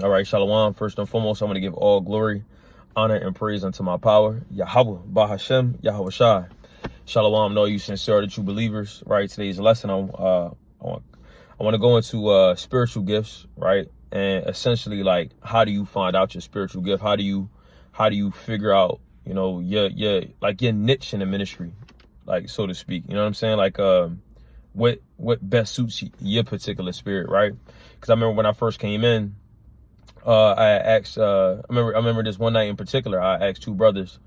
All right, Shalom. First and foremost, I want to give all glory, honor, and praise unto my power, Yahweh, Bahashem, Yahweh Shai. Shalom, know you sincere, the true believers. Right, today's lesson, I want to go into spiritual gifts, right, and essentially, like, how do you find out your spiritual gift? How do you figure out, you know, your niche in the ministry, like, so to speak. You know what I'm saying? Like, what best suits your particular spirit, right? Because I remember when I first came in, I asked, I remember this one night in particular, I asked two brothers,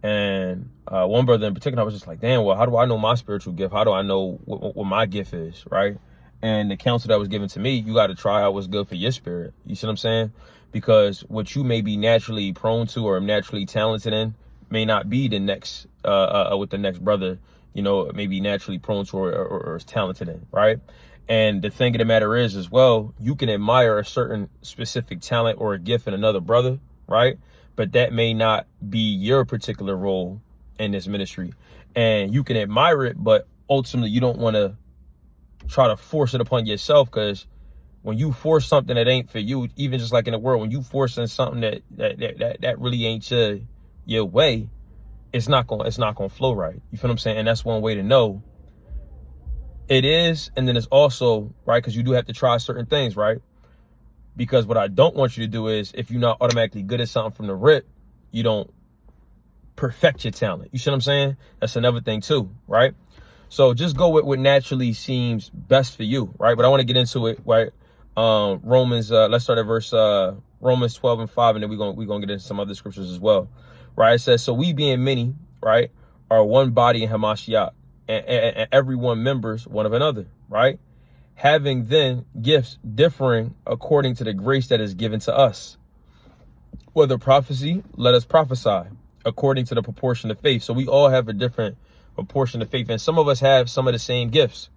and one brother in particular, I was just like, damn, well, how do I know my spiritual gift? How do I know what my gift is, right? And the counsel that was given to me, you got to try out what's good for your spirit. You see what I'm saying? Because what you may be naturally prone to or naturally talented in may not be the next, with the next brother, you know, maybe naturally prone to or is talented in, right? And the thing of the matter is, as well, you can admire a certain specific talent or a gift in another brother, right? But that may not be your particular role in this ministry. And you can admire it, but ultimately you don't want to try to force it upon yourself, because when you force something that ain't for you, even just like in the world, when you forcing something that really ain't your way, it's not gonna flow right. You feel what I'm saying? And that's one way to know it is. And then it's also, right, because you do have to try certain things, right? Because what I don't want you to do is, if you're not automatically good at something from the rip, you don't perfect your talent. You see what I'm saying? That's another thing too, right? So just go with what naturally seems best for you, right? But I want to get into it, right? Romans, let's start at verse Romans 12:5, and then we're gonna get into some other scriptures as well, right? It says, so we being many, right, are one body in Hamashiach, and everyone members one of another, right? Having then gifts differing according to the grace that is given to us. Whether prophecy, let us prophesy according to the proportion of faith. So we all have a different proportion of faith, and some of us have some of the same gifts,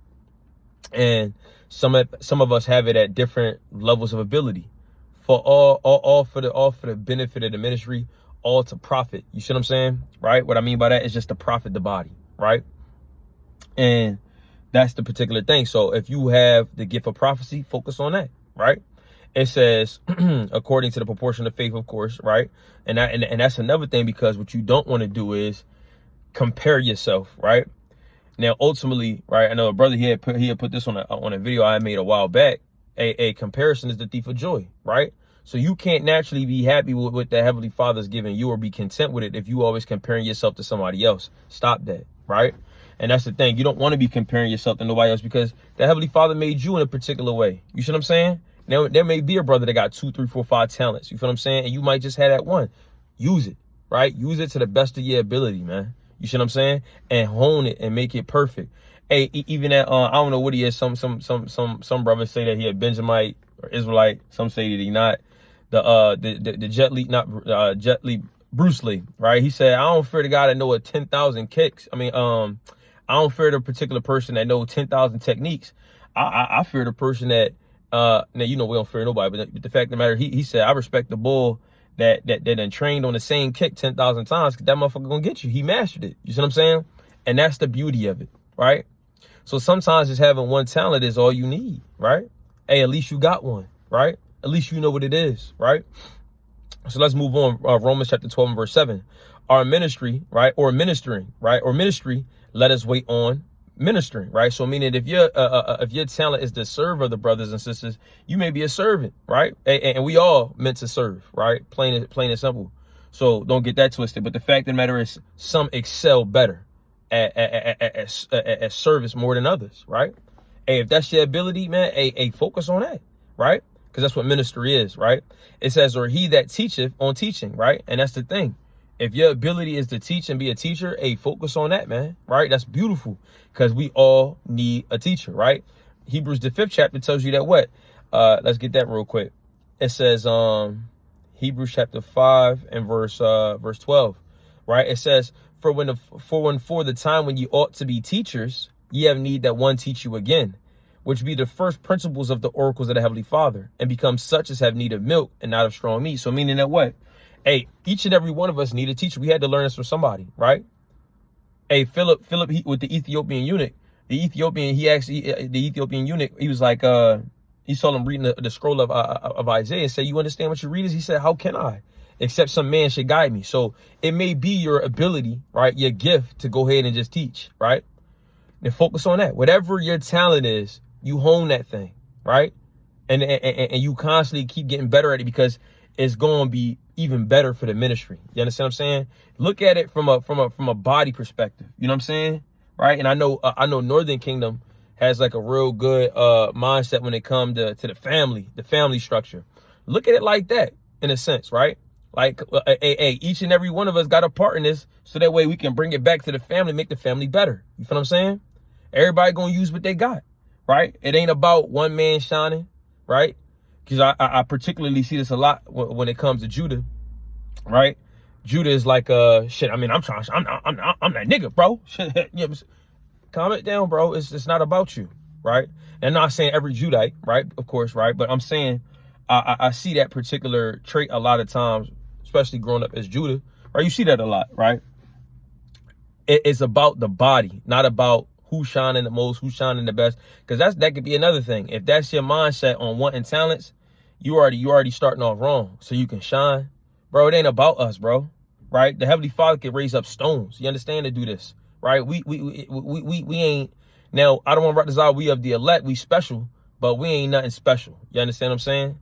and some of us have it at different levels of ability. For all for the benefit of the ministry, all to profit. You see what I'm saying, right? What I mean by that is just to profit the body, right? And that's the particular thing. So if you have the gift of prophecy, focus on that, right? It says, according to the proportion of faith, of course, right? And that's another thing, because what you don't want to do is compare yourself, right? Now, ultimately, right, I know a brother he had put this on a video I made a while back. A comparison is the thief of joy, right? So you can't naturally be happy with what the Heavenly Father's giving you or be content with it if you always comparing yourself to somebody else. Stop that, right? And that's the thing. You don't want to be comparing yourself to nobody else, because the Heavenly Father made you in a particular way. You see what I'm saying? Now, there may be a brother that got 2, 3, 4, 5 talents. You feel what I'm saying? And you might just have that one. Use it, right? Use it to the best of your ability, man. You see what I'm saying? And hone it and make it perfect. Hey, even that, I don't know what he is. Some brothers say that he a Benjamite or Israelite. Some say that he not. The Jet Li, not Jet Li, Bruce Lee, right? He said, I don't fear the guy that know a 10,000 kicks. I mean, I don't fear the particular person that know 10,000 techniques. I fear the person that, now, you know, we don't fear nobody, but the fact of the matter, he said, I respect the bull that done trained on the same kick 10,000 times, because that motherfucker gonna get you. He mastered it. You see what I'm saying? And that's the beauty of it, right? So sometimes just having one talent is all you need, right? Hey, at least you got one, right? At least you know what it is, right? So let's move on. Romans chapter 12 and verse 7. Our ministry, right, or ministering, right, or ministry, let us wait on ministering, right? So meaning if your talent is to serve other brothers and sisters, you may be a servant, right? And we all meant to serve, right? Plain and simple. So don't get that twisted. But the fact of the matter is, some excel better at service more than others, right? Hey, if that's your ability, man, hey, focus on that, right? Because that's what ministry is, right? It says, or he that teacheth on teaching, right? And that's the thing. If your ability is to teach and be a teacher, hey, focus on that, man, right? That's beautiful, because we all need a teacher, right? Hebrews, the 5th chapter, tells you that what? Let's get that real quick. It says, Hebrews chapter 5 and verse 12, right? It says, for the time when you ought to be teachers, ye have need that one teach you again, which be the first principles of the oracles of the Heavenly Father, and become such as have need of milk and not of strong meat. So meaning that what? Hey, each and every one of us need a teacher. We had to learn this from somebody, right? Hey, Philip, with the Ethiopian eunuch, the Ethiopian eunuch, he was like, He saw him reading the scroll of Isaiah and said, you understand what you read? He said, how can I? Except some man should guide me. So it may be your ability, right? Your gift to go ahead and just teach, right? And focus on that. Whatever your talent is, you hone that thing, right? And you constantly keep getting better at it, because it's going to be even better for the ministry. You understand what I'm saying? Look at it from a body perspective. You know what I'm saying? Right? And I know Northern Kingdom has like a real good mindset when it comes to the family structure. Look at it like that, in a sense, right? Like, each and every one of us got a part in this, so that way we can bring it back to the family, make the family better. You feel what I'm saying? Everybody gonna use what they got, right? It ain't about one man shining, right? Because I particularly see this a lot when it comes to Judah, right? Judah is like, shit. I mean, I'm that nigga, bro. Shit, yeah, calm it down, bro. It's not about you, right? And I'm not saying every Judite, right? Of course, right? But I'm saying I see that particular trait a lot of times, especially growing up as Judah, right? You see that a lot, right? It's about the body, not about who's shining the most, who's shining the best. Because that could be another thing. If that's your mindset on wanting talents, you already starting off wrong. So you can shine, bro. It ain't about us, bro. Right? The Heavenly Father can raise up stones. You understand, to do this, right? We ain't. Now, I don't want to write this out. We of the elect, we special, but we ain't nothing special. You understand what I'm saying?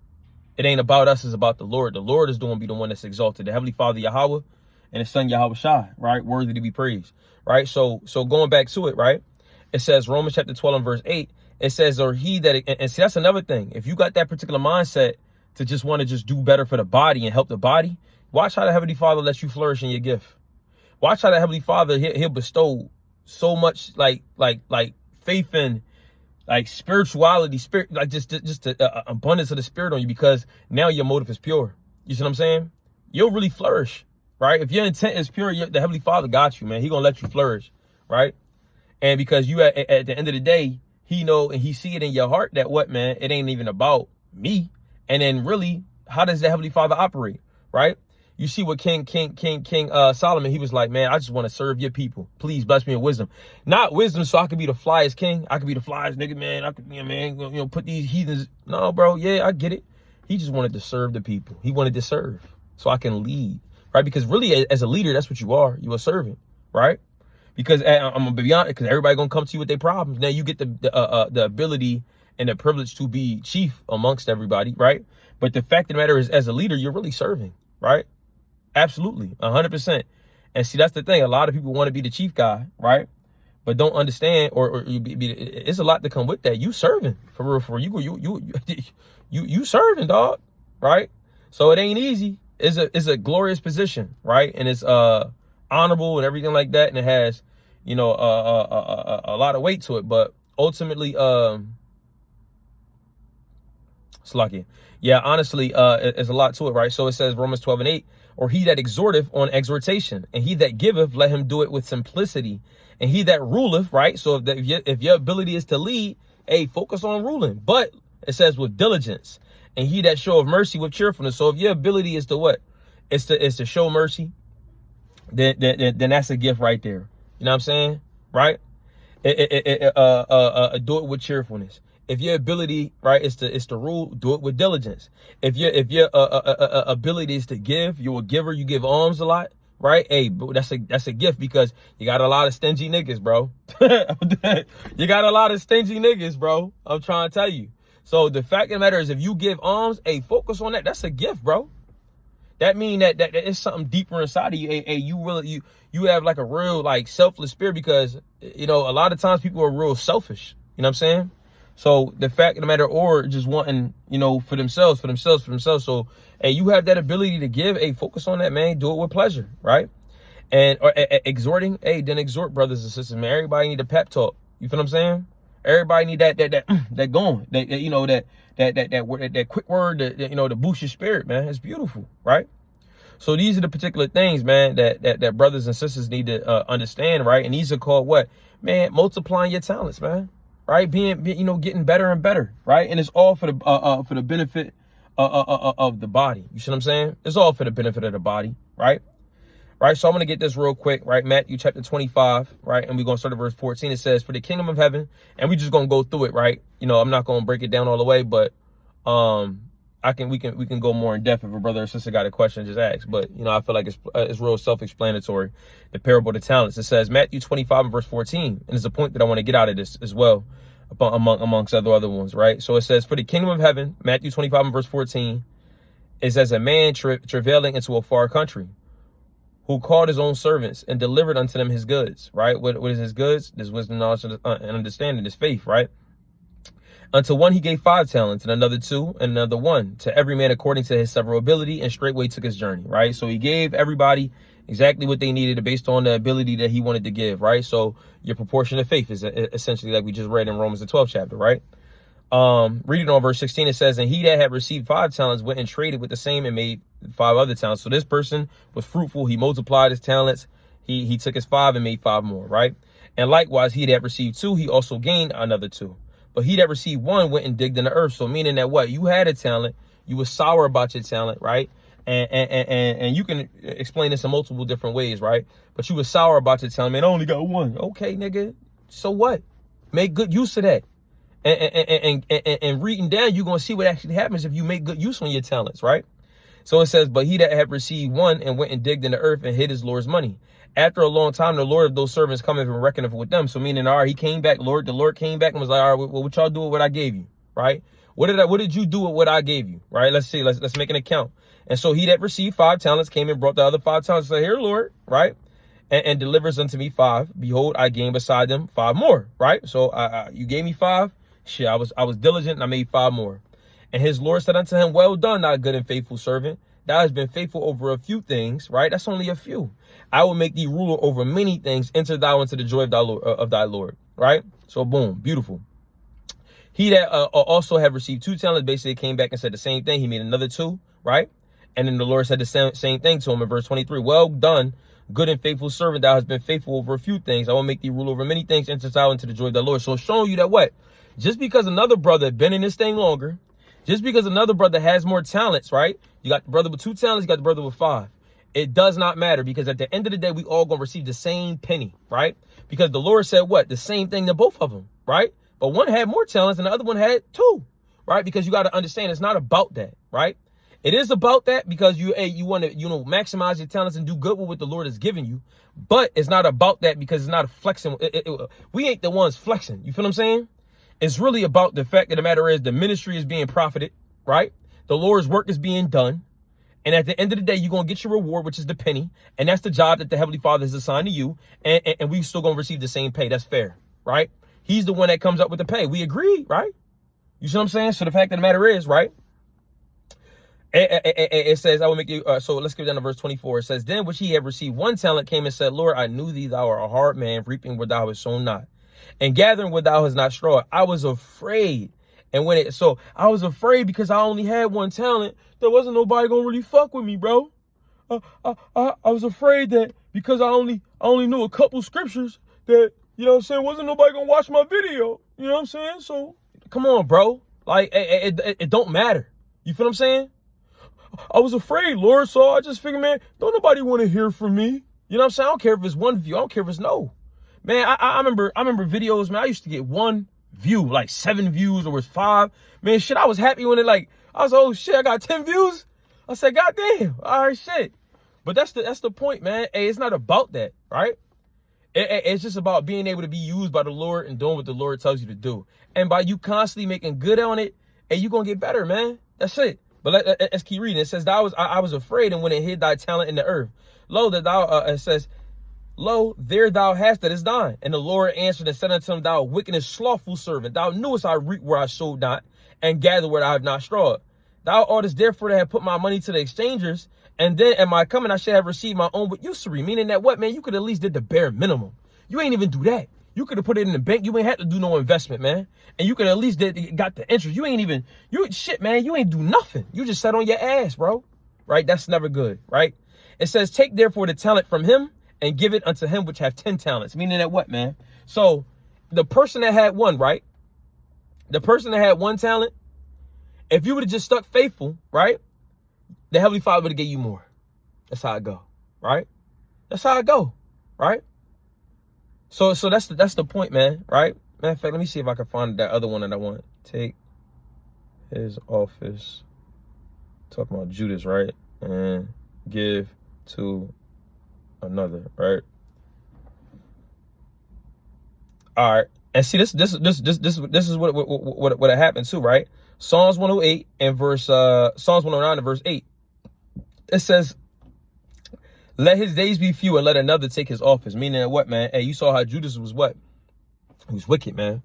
It ain't about us, it's about the Lord. The Lord is going to be the one that's exalted. The Heavenly Father, Yahweh, and His Son, Yahweh Shai, right? Worthy to be praised, right? So going back to it, right? It says, Romans chapter 12 and verse 8, it says, or he that, and see, that's another thing. If you got that particular mindset to just want to just do better for the body and help the body, watch how the Heavenly Father lets you flourish in your gift. Watch how the Heavenly Father, he'll bestow so much like faith and like spirituality, like just the abundance of the Spirit on you, because now your motive is pure. You see what I'm saying? You'll really flourish, right? If your intent is pure, the Heavenly Father got you, man. He gonna let you flourish, right? And because you at the end of the day, He know and He see it in your heart that what, man, it ain't even about me. And then really, how does the Heavenly Father operate, right? You see what King Solomon, he was like, man, I just want to serve your people. Please bless me with wisdom. Not wisdom so I could be the flyest king. I could be the flyest nigga, man. I could be a man, put these heathens. No, bro. Yeah, I get it. He just wanted to serve the people. He wanted to serve so I can lead, right? Because really, as a leader, that's what you are. You're a servant, right? Because I'm going to be honest, because everybody going to come to you with their problems. Now you get the ability and the privilege to be chief amongst everybody, right? But the fact of the matter is, as a leader, you're really serving, right? Absolutely, 100%. And see, that's the thing. A lot of people want to be the chief guy, right? But don't understand, or it's a lot to come with that. You serving for real, you serving, dog, right? So it ain't easy. It's a glorious position, right? And it's honorable and everything like that, and it has, a lot of weight to it. But ultimately, it's lucky. Yeah, honestly, it's a lot to it, right? So it says Romans 12 and 8. Or he that exhorteth on exhortation, and he that giveth, let him do it with simplicity. And he that ruleth, right? So if your ability is to lead, hey, focus on ruling. But it says with diligence. And he that showeth mercy with cheerfulness. So if your ability is to what? It's to show mercy, then that's a gift right there. You know what I'm saying? Right? Do it with cheerfulness. If your ability, right, is to rule, do it with diligence. If your ability is to give, you're a giver, you give alms a lot, right? Hey, that's a gift, because you got a lot of stingy niggas, bro. You got a lot of stingy niggas, bro. I'm trying to tell you. So the fact of the matter is, if you give alms, hey, focus on that. That's a gift, bro. That mean that it's something deeper inside of you. Hey, you have like a real like selfless spirit, because a lot of times people are real selfish. You know what I'm saying? So the fact of the matter, or just wanting, for themselves. So, hey, you have that ability to give. Hey, focus on that, man. Do it with pleasure, right? And exhorting. Hey, then exhort brothers and sisters, man. Everybody need a pep talk. You feel what I'm saying? Everybody need that going. That quick word to boost your spirit, man. It's beautiful, right? So these are the particular things, man, that brothers and sisters need to understand, right? And these are called what, man? Multiplying your talents, man. Right, being getting better and better, right, and it's all for the benefit of the body. You see what I'm saying? It's all for the benefit of the body, right? right? So I'm going to get this real quick, right? Matthew chapter 25, right? And we're going to start at verse 14. It says, for the kingdom of heaven, and we just going to go through it, right? You know, I'm not going to break it down all the way, but we can go more in depth if a brother or sister got a question, just ask. But, you know, I feel like it's real self-explanatory. The parable of the talents. It says Matthew 25 and verse 14. And there's a point that I want to get out of this as well, amongst other ones, right? So it says, for the kingdom of heaven, Matthew 25 and verse 14, is as a man travailing into a far country, who called his own servants and delivered unto them his goods, right? What is his goods? This wisdom, knowledge, and understanding, this faith, right? Unto one he gave 5 talents, and another 2, and another 1, to every man according to his several ability, and straightway took his journey, right? So he gave everybody exactly what they needed based on the ability that he wanted to give, right? So your proportion of faith is essentially like we just read in Romans the 12th chapter, right? Reading on verse 16, it says, and he that had received 5 talents went and traded with the same and made 5 other talents. So this person was fruitful. He multiplied his talents. He took his 5 and made 5 more, right? And likewise, he that received 2, he also gained another 2. But he that received 1 went and digged in the earth. So meaning that what? You had a talent. You were sour about your talent, right? And you can explain this in multiple different ways, right? But you were sour about your talent. Man, I only got 1. Okay, nigga. So what? Make good use of that. And reading down, you're going to see what actually happens if you make good use on your talents, right? So it says, but he that had received 1 and went and digged in the earth and hid his Lord's money. After a long time, the Lord of those servants cometh and reckoneth with them. So meaning, all right, he came back, the Lord came back and was like, all right, what y'all do with what I gave you, right? What did you do with what I gave you, right? Let's see, let's make an account. And so he that received 5 talents came and brought the other 5 talents and said, here, Lord, right? And delivers unto me 5. Behold, I gained beside them 5 more, right? So you gave me 5. Shit, I was diligent and I made 5 more. And his Lord said unto him, well done, thou good and faithful servant. Thou hast been faithful over a few things, right? That's only a few. I will make thee ruler over many things. Enter thou into the joy of thy Lord, right? So boom, beautiful. He that also had received 2 talents basically came back and said the same thing. He made another 2, right? And then the Lord said the same thing to him in verse 23. Well done, good and faithful servant. Thou hast been faithful over a few things. I will make thee rule over many things. Enter thou into the joy of thy Lord. So showing you that what? Just because another brother been in this thing longer, just because another brother has more talents, right? You got the brother with 2 talents, you got the brother with 5. It does not matter, because at the end of the day, we all going to receive the same penny, right? Because the Lord said what? The same thing to both of them, right? But one had more talents and the other one had 2, right? Because you got to understand, it's not about that, right? It is about that because you want to, maximize your talents and do good with what the Lord has given you. But it's not about that because it's not a flexing. We ain't the ones flexing. You feel what I'm saying? It's really about the fact that the matter is the ministry is being profited, right? The Lord's work is being done. And at the end of the day, you're going to get your reward, which is the penny. And that's the job that the Heavenly Father has assigned to you. And we still going to receive the same pay. That's fair, right? He's the one that comes up with the pay. We agree, right? You see what I'm saying? So the fact of the matter is, right? It says, I will make you, so let's get down to verse 24. It says, then which he had received 1 talent came and said, Lord, I knew thee, thou art a hard man, reaping where thou hast sown not, and gathering where thou hast not strawed. I was afraid. And so I was afraid because I only had 1 talent. There wasn't nobody gonna really fuck with me, bro. I was afraid that because I only knew a couple scriptures that, you know what I'm saying, wasn't nobody gonna watch my video. You know what I'm saying? So come on, bro. Like it don't matter. You feel what I'm saying? I was afraid, Lord. So I just figured, man, don't nobody want to hear from me. You know what I'm saying? I don't care if it's 1 view. I don't care if it's no. Man, I remember videos, man. I used to get 1 view, like 7 views, or was 5. Man, shit, I was happy when I was, oh shit, I got 10 views. I said, God damn, all right, shit. But that's the point, man. Hey, it's not about that, right? It's just about being able to be used by the Lord and doing what the Lord tells you to do. And by you constantly making good on it, hey, you're going to get better, man. That's it. But let's keep reading. It says, I was afraid, and when it hid thy talent in the earth. Lo, that thou, it says, lo, there thou hast that is thine. And the Lord answered and said unto him, thou wicked and slothful servant, thou knewest I reap where I sowed not, and gather where I have not strawed. Thou oughtest therefore to have put my money to the exchangers, and then at my coming I should have received my own with usury. Meaning that what, man? You could at least did the bare minimum. You ain't even do that. You could have put it in the bank. You ain't had to do no investment, man. And you could at least got the interest. You ain't man, you ain't do nothing. You just sat on your ass, bro. Right? That's never good, right? It says, take therefore the talent from him and give it unto him which have 10 talents. Meaning that what, man? So the person that had 1, right? The person that had 1 talent, if you would have just stuck faithful, right? The Heavenly Father would have gave you more. That's how it go, right? That's how I go, right? So that's the point, man, right? Matter of fact, let me see if I can find that other one that I want. Take his office. Talking about Judas, right? And give to another, right? All right. And see, this is what happened too, right? Psalms 108 and Psalms 109 and verse 8. It says, let his days be few and let another take his office. Meaning that what, man? Hey, you saw how Judas was what? He was wicked, man.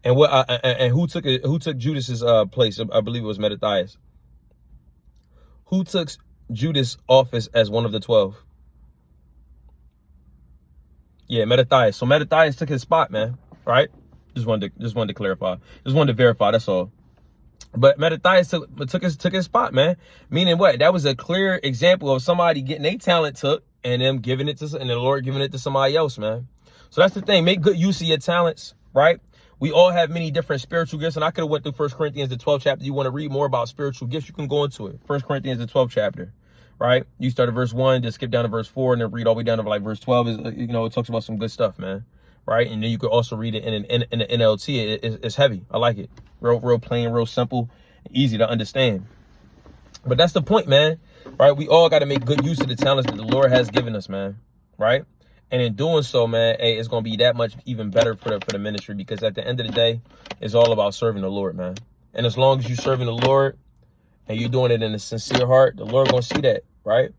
And what? And who took Judas's place? I believe it was Mattathias. Who took Judas' office as one of the 12? Yeah, Mattathias. So Mattathias took his spot, man. Right? Just wanted to clarify. Just wanted to verify. That's all. But Mattathias took his spot, man. Meaning what? That was a clear example of somebody getting their talent took and them giving it to, and the Lord giving it to somebody else, man. So that's the thing. Make good use of your talents, right? We all have many different spiritual gifts, and I could have went through 1 Corinthians, the 12th chapter. You want to read more about spiritual gifts, you can go into it. 1 Corinthians, the 12th chapter, right? You start at verse 1, just skip down to verse 4, and then read all the way down to like verse 12. Is it talks about some good stuff, man, right? And then you could also read it in the NLT. It's heavy. I like it. Real plain, real simple, easy to understand. But that's the point, man, right? We all got to make good use of the talents that the Lord has given us, man, right? And in doing so, man, hey, it's going to be that much even better for the ministry, because at the end of the day, it's all about serving the Lord, man. And as long as you're serving the Lord and you're doing it in a sincere heart, the Lord going to see that, right?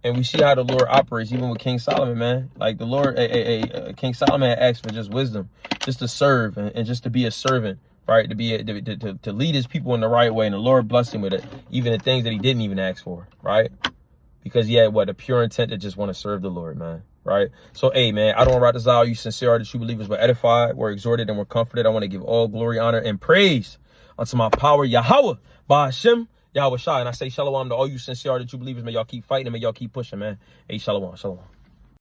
And we see how the Lord operates, even with King Solomon, man. Like the Lord, King Solomon asked for just wisdom, just to serve and just to be a servant, right? To lead his people in the right way. And the Lord blessed him with it, even the things that he didn't even ask for, right? Because he had a pure intent to just want to serve the Lord, man. Right. So, hey, man, I don't want to desire you sincere are the true believers, but edified, we're exhorted, and we're comforted. I want to give all glory, honor, and praise unto my power, Yahweh, Bahashem, Yahweh Shai. And I say shalom to all you sincere are the true believers. May y'all keep fighting and may y'all keep pushing, man. Hey, shalom, shalom.